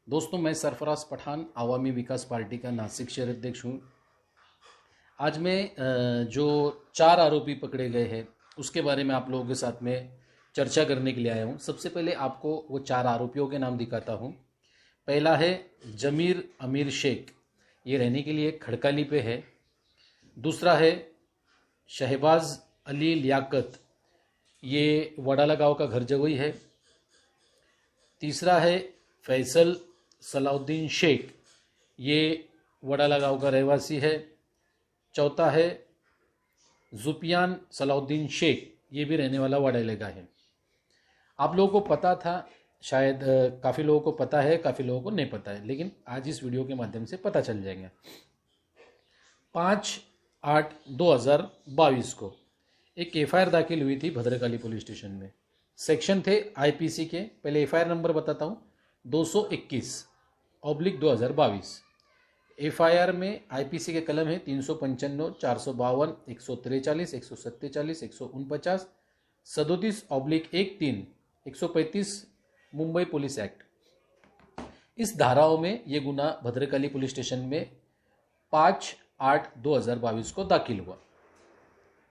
दोस्तों, मैं सरफराज पठान आवामी विकास पार्टी का नासिक शहर अध्यक्ष हूँ। आज मैं जो 4 आरोपी पकड़े गए हैं उसके बारे में आप लोगों के साथ में चर्चा करने के लिए आया हूँ। सबसे पहले आपको वो 4 आरोपियों के नाम दिखाता हूँ। पहला है जमीर अमीर शेख, ये रहने के लिए खड़काली पे है। दूसरा है शहबाज अली लियाकत, ये वडाला गांव का घर जगोई है। तीसरा है फैसल सलाउद्दीन शेख, ये वडाला गांव का रहवासी है। चौथा है जुपियान सलाउद्दीन शेख, ये भी रहने वाला वडाले का है। आप लोगों को पता था, शायद काफ़ी लोगों को पता है, काफ़ी लोगों को नहीं पता है, लेकिन आज इस वीडियो के माध्यम से पता चल जाएंगे। 5/8/2022 को एक एफआईआर दाखिल हुई थी भद्रकाली पुलिस स्टेशन में। सेक्शन थे आईपीसी के। पहले एफआईआर नंबर बताता हूँ, 221/2022। एफआईआर में आईपीसी के कलम है 355, 452, 143, 147, 149, 37/13, 135 मुंबई पुलिस एक्ट। इस धाराओं में ये गुना भद्रकाली पुलिस स्टेशन में 5/8/2022 को दाखिल हुआ।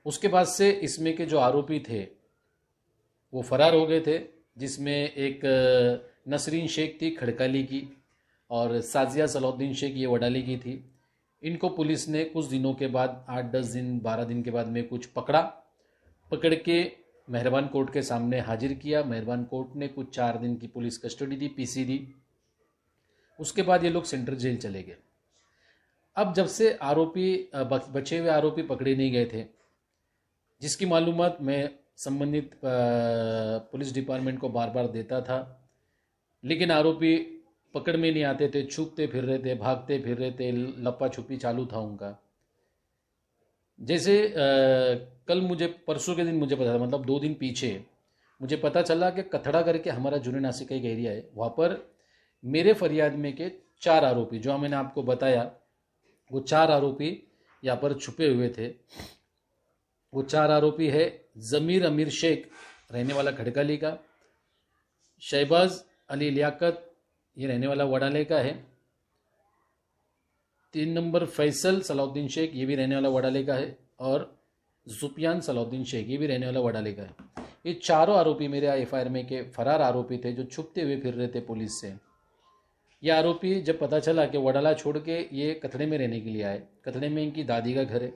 उसके बाद से इसमें के जो आरोपी थे वो फरार हो गए थे, जिसमें एक नसरीन शेख थी खड़काली की और साजिया सलाउद्दीन शेख ये वडाली की थी। इनको पुलिस ने कुछ दिनों के बाद 8-10 दिन 12 दिन के बाद में कुछ पकड़ के मेहरबान कोर्ट के सामने हाजिर किया। मेहरबान कोर्ट ने कुछ 4 दिन की पुलिस कस्टडी दी, पीसी दी। उसके बाद ये लोग सेंट्रल जेल चले गए। अब जब से आरोपी बचे हुए आरोपी पकड़े नहीं गए थे, जिसकी मालूमात मैं संबंधित पुलिस डिपार्टमेंट को बार बार देता था, लेकिन आरोपी पकड़ में नहीं आते थे, छुपते फिर रहे थे, भागते फिर रहे थे, लपा छुपी चालू था उनका। जैसे कल मुझे, परसों के दिन मुझे पता था, मतलब 2 दिन पीछे मुझे पता चला कि कथड़ा करके हमारा जूने नासिक का एक एरिया है, वहाँ पर मेरे फरियाद में के 4 आरोपी, जो मैंने आपको बताया, वो 4 आरोपी यहाँ पर छुपे हुए थे। वो 4 आरोपी है जमीर अमीर शेख, रहने वाला खड़काली का। शहबाज अली लियाकत, ये रहने वाला वडाले का है। 3 नंबर फैसल सलाउद्दीन शेख, ये भी रहने वाला वडाले का है। और जुपियान सलाउद्दीन शेख, ये भी रहने वाला वडाले का है। ये चारों आरोपी मेरे एफआईआर में के फरार आरोपी थे, जो छुपते हुए फिर रहे थे पुलिस से। ये आरोपी जब पता चला कि वडाला छोड़ के ये कथड़े में रहने के लिए आए, कथड़े में इनकी दादी का घर है।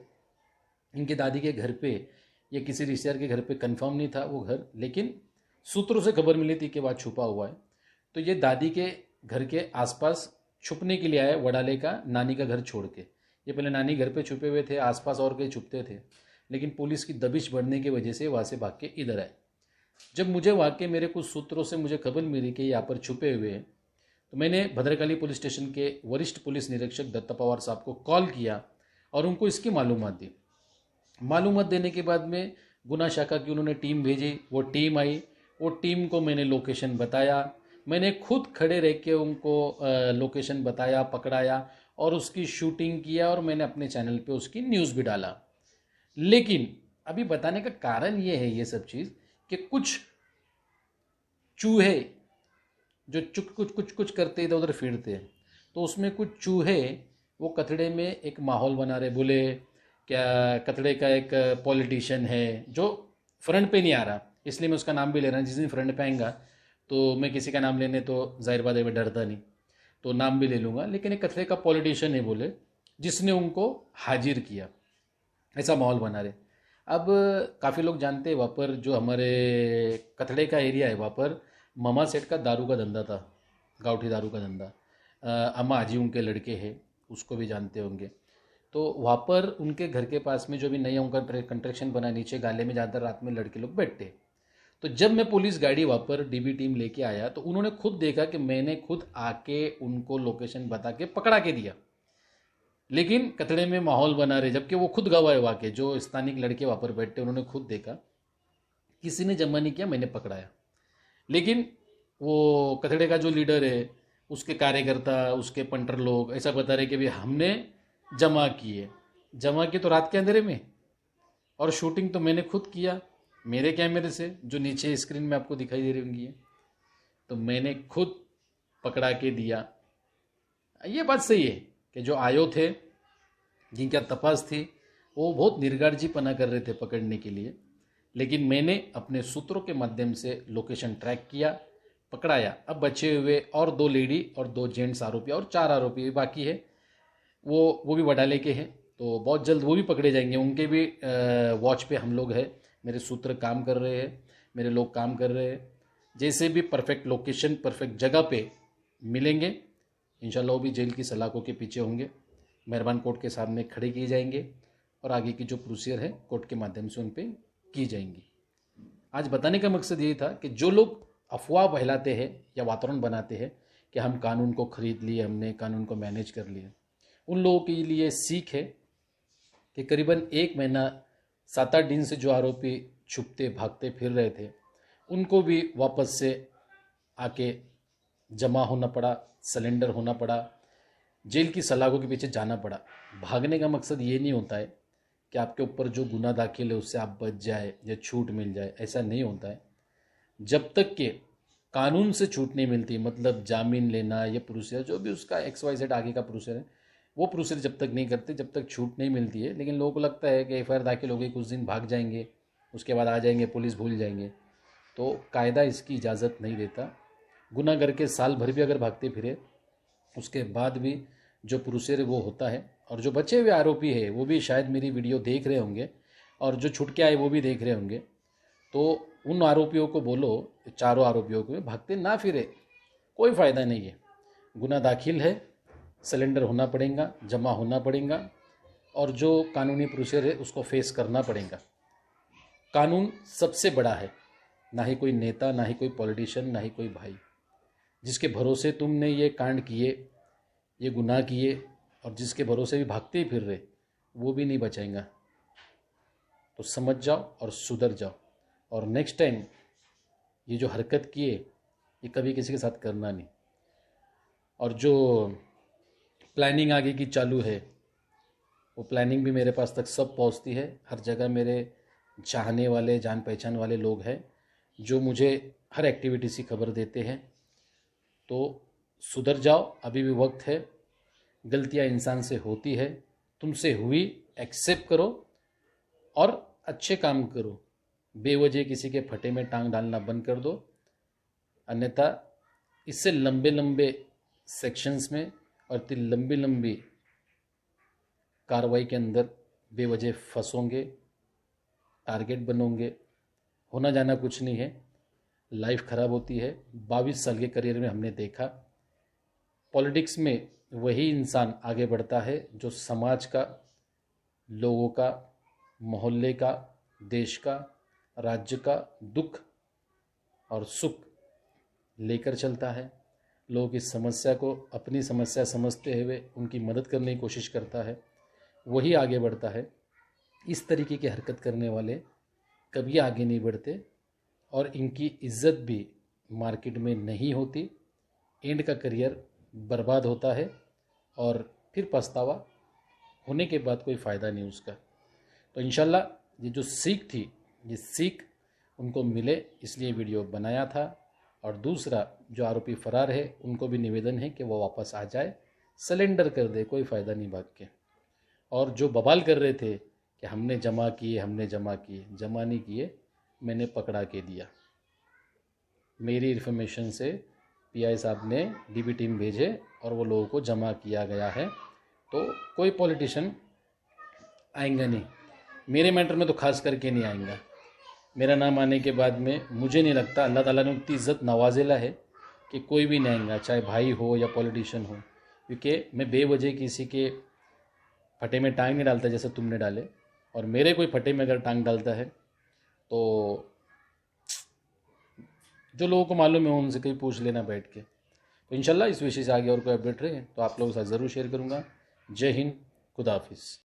इनकी दादी के घर पे, ये किसी रिश्तेदार के घर पे कंफर्म नहीं था वो घर, लेकिन सूत्रों से खबर मिली थी कि वहाँ छुपा हुआ है। तो ये दादी के घर के आसपास छुपने के लिए आए, वडाले का नानी का घर छोड़ के। ये पहले नानी घर पे छुपे हुए थे, आसपास और कहीं छुपते थे, लेकिन पुलिस की दबिश बढ़ने की वजह से वहाँ से भाग के इधर आए। जब मुझे वाकई मेरे कुछ सूत्रों से मुझे खबर मिली कि यहाँ पर छुपे हुए हैं, तो मैंने भद्रकाली पुलिस स्टेशन के वरिष्ठ पुलिस निरीक्षक दत्ता पवार साहब को कॉल किया और उनको इसकी मालूमात दी। मालूमात देने के बाद में गुना शाखा की उन्होंने टीम भेजी। वो टीम आई, वो टीम को मैंने लोकेशन बताया, मैंने खुद खड़े रह के उनको लोकेशन बताया, पकड़ाया और उसकी शूटिंग किया, और मैंने अपने चैनल पे उसकी न्यूज़ भी डाला। लेकिन अभी बताने का कारण ये है, ये सब चीज़, कि कुछ चूहे जो कुछ करते इधर उधर फिरते हैं, तो उसमें कुछ चूहे वो कथड़े में एक माहौल बना रहे। बोले क्या कथड़े का एक पॉलिटिशियन है जो फ्रंट पे नहीं आ रहा, इसलिए मैं उसका नाम भी ले रहा हूँ। जिस दिन फ्रंट पे आएगा तो मैं किसी का नाम लेने तो जाहिर बात है मैं डरता नहीं, तो नाम भी ले लूँगा। लेकिन एक कथड़े का पॉलिटिशियन है बोले, जिसने उनको हाजिर किया, ऐसा माहौल बना रहे। अब काफ़ी लोग जानते हैं, वहाँ पर जो हमारे कथड़े का एरिया है, वहाँ पर मामा सेठ का दारू का धंधा था, गावठी दारू का धंधा। अम्मा आजी उनके लड़के हैं, उसको भी जानते होंगे। तो वहाँ पर उनके घर के पास में जो भी नया उनका कंस्ट्रक्शन बना, नीचे गाले में ज़्यादातर रात में लड़के लोग बैठते। तो जब मैं पुलिस गाड़ी वहाँ पर डीबी टीम लेके आया, तो उन्होंने खुद देखा कि मैंने खुद आके उनको लोकेशन बता के पकड़ा के दिया, लेकिन कतड़े में माहौल बना रहे, जबकि वो खुद गवाह है। वहाँ के जो स्थानिक लड़के वहाँ पर बैठते, उन्होंने खुद देखा, किसी ने जमा नहीं किया, मैंने पकड़ाया। लेकिन वो कथड़े का जो लीडर है, उसके कार्यकर्ता, उसके पंटर लोग ऐसा बता रहे कि भाई हमने जमा किए तो रात के अंधेरे में, और शूटिंग तो मैंने खुद किया मेरे कैमरे से, जो नीचे स्क्रीन में आपको दिखाई दे रही होंगी। तो मैंने खुद पकड़ा के दिया। ये बात सही है कि जो आयो थे, जिनका तपास थी, वो बहुत निर्गार्जीपना कर रहे थे पकड़ने के लिए, लेकिन मैंने अपने सूत्रों के माध्यम से लोकेशन ट्रैक किया, पकड़ाया। अब बचे हुए और 2 लेडी और 2 जेंट्स आरोपी और 4 आरोपी बाकी है, वो भी वडाले के हैं, तो बहुत जल्द वो भी पकड़े जाएंगे। उनके भी वॉच पे हम लोग हैं, मेरे सूत्र काम कर रहे हैं, मेरे लोग काम कर रहे हैं। जैसे भी परफेक्ट लोकेशन, परफेक्ट जगह पे मिलेंगे, इंशाल्लाह वो भी जेल की सलाखों के पीछे होंगे, मेहरबान कोर्ट के सामने खड़े किए जाएंगे और आगे की जो प्रोसीजर है कोर्ट के माध्यम से उन पर की जाएंगी। आज बताने का मकसद ये था कि जो लोग अफवाह फैलाते हैं या वातावरण बनाते हैं कि हम कानून को खरीद लिए, हमने कानून को मैनेज कर लिया, उन लोगों के लिए सीख है कि करीबन 1 महीना 7-8 दिन से जो आरोपी छुपते भागते फिर रहे थे, उनको भी वापस से आके जमा होना पड़ा, सरेंडर होना पड़ा, जेल की सलाखों के पीछे जाना पड़ा। भागने का मकसद ये नहीं होता है कि आपके ऊपर जो गुनाह दाखिल है उससे आप बच जाए या छूट मिल जाए, ऐसा नहीं होता है। जब तक कि कानून से छूट नहीं मिलती, मतलब जामीन लेना, ये प्रोसीजर जो भी उसका XYZ आगे का प्रोसीजर है, वो प्रोसीजर जब तक नहीं करते, जब तक छूट नहीं मिलती है। लेकिन लोगों को लगता है कि FIR दाखिल हो गई, कुछ दिन भाग जाएंगे, उसके बाद आ जाएंगे, पुलिस भूल जाएंगे, तो कायदा इसकी इजाज़त नहीं देता। गुनाह करके साल भर भी अगर भागते फिरे, उसके बाद भी जो प्रोसीजर वो होता है। और जो बचे हुए आरोपी है वो भी शायद मेरी वीडियो देख रहे होंगे, और जो छूट के आए वो भी देख रहे होंगे, तो उन आरोपियों को बोलो, चारों आरोपियों को, भागते ना फिरे, कोई फ़ायदा नहीं है। गुनाह दाखिल है, सरेंडर होना पड़ेगा, जमा होना पड़ेगा, और जो कानूनी प्रोसीजर है उसको फेस करना पड़ेगा। कानून सबसे बड़ा है, ना ही कोई नेता, ना ही कोई पॉलिटिशियन, ना ही कोई भाई। जिसके भरोसे तुमने ये कांड किए, ये गुनाह किए, और जिसके भरोसे भी भागते ही फिर रहे, वो भी नहीं बचाएगा। तो समझ जाओ और सुधर जाओ, और नेक्स्ट टाइम ये जो हरकत किए ये कभी किसी के साथ करना नहीं। और जो प्लानिंग आगे की चालू है, वो प्लानिंग भी मेरे पास तक सब पहुंचती है। हर जगह मेरे चाहने वाले, जान पहचान वाले लोग हैं जो मुझे हर एक्टिविटी की खबर देते हैं। तो सुधर जाओ, अभी भी वक्त है। गलतियां इंसान से होती है, तुमसे हुई, एक्सेप्ट करो और अच्छे काम करो। बेवजह किसी के फटे में टांग डालना बंद कर दो, अन्यथा इससे लंबे लंबे सेक्शंस में और इतनी लंबी लंबी कार्रवाई के अंदर बेवजह फंसोगे, टारगेट बनोगे। होना जाना कुछ नहीं है, लाइफ ख़राब होती है। 22 साल के करियर में हमने देखा, पॉलिटिक्स में वही इंसान आगे बढ़ता है जो समाज का, लोगों का, मोहल्ले का, देश का, राज्य का दुख और सुख लेकर चलता है। लोगों की समस्या को अपनी समस्या समझते हुए उनकी मदद करने की कोशिश करता है, वही आगे बढ़ता है। इस तरीके की हरकत करने वाले कभी आगे नहीं बढ़ते, और इनकी इज्जत भी मार्केट में नहीं होती। एंड का करियर बर्बाद होता है, और फिर पछतावा होने के बाद कोई फ़ायदा नहीं उसका। तो इंशाल्लाह ये जो सीख थी, ये सीख उनको मिले, इसलिए वीडियो बनाया था। और दूसरा, जो आरोपी फरार है उनको भी निवेदन है कि वो वापस आ जाए, सरेंडर कर दे, कोई फ़ायदा नहीं भाग के। और जो बवाल कर रहे थे कि हमने जमा किए, हमने जमा किए, जमा नहीं किए, मैंने पकड़ा के दिया। मेरी इन्फॉर्मेशन से PI साहब ने DB टीम भेजे और वो लोगों को जमा किया गया है। तो कोई पॉलिटिशियन आएंगा नहीं, मेरे मैटर में तो खास करके नहीं आएंगा। मेरा नाम आने के बाद में मुझे नहीं लगता, अल्लाह ताला ने उतनी इज़्ज़त नवाजेला है कि कोई भी नहीं आएगा, चाहे भाई हो या पॉलिटिशियन हो। क्योंकि मैं बेवजह किसी के फटे में टांग नहीं डालता जैसे तुमने डाले, और मेरे कोई फटे में अगर टांग डालता है तो जो लोगों को मालूम है उनसे कहीं पूछ लेना बैठ के। तो इंशाल्लाह इस विषय से आगे और कोई अपडेट रहे तो आप लोगों के साथ ज़रूर शेयर करूँगा। जय हिंद, खुदा हाफिज़।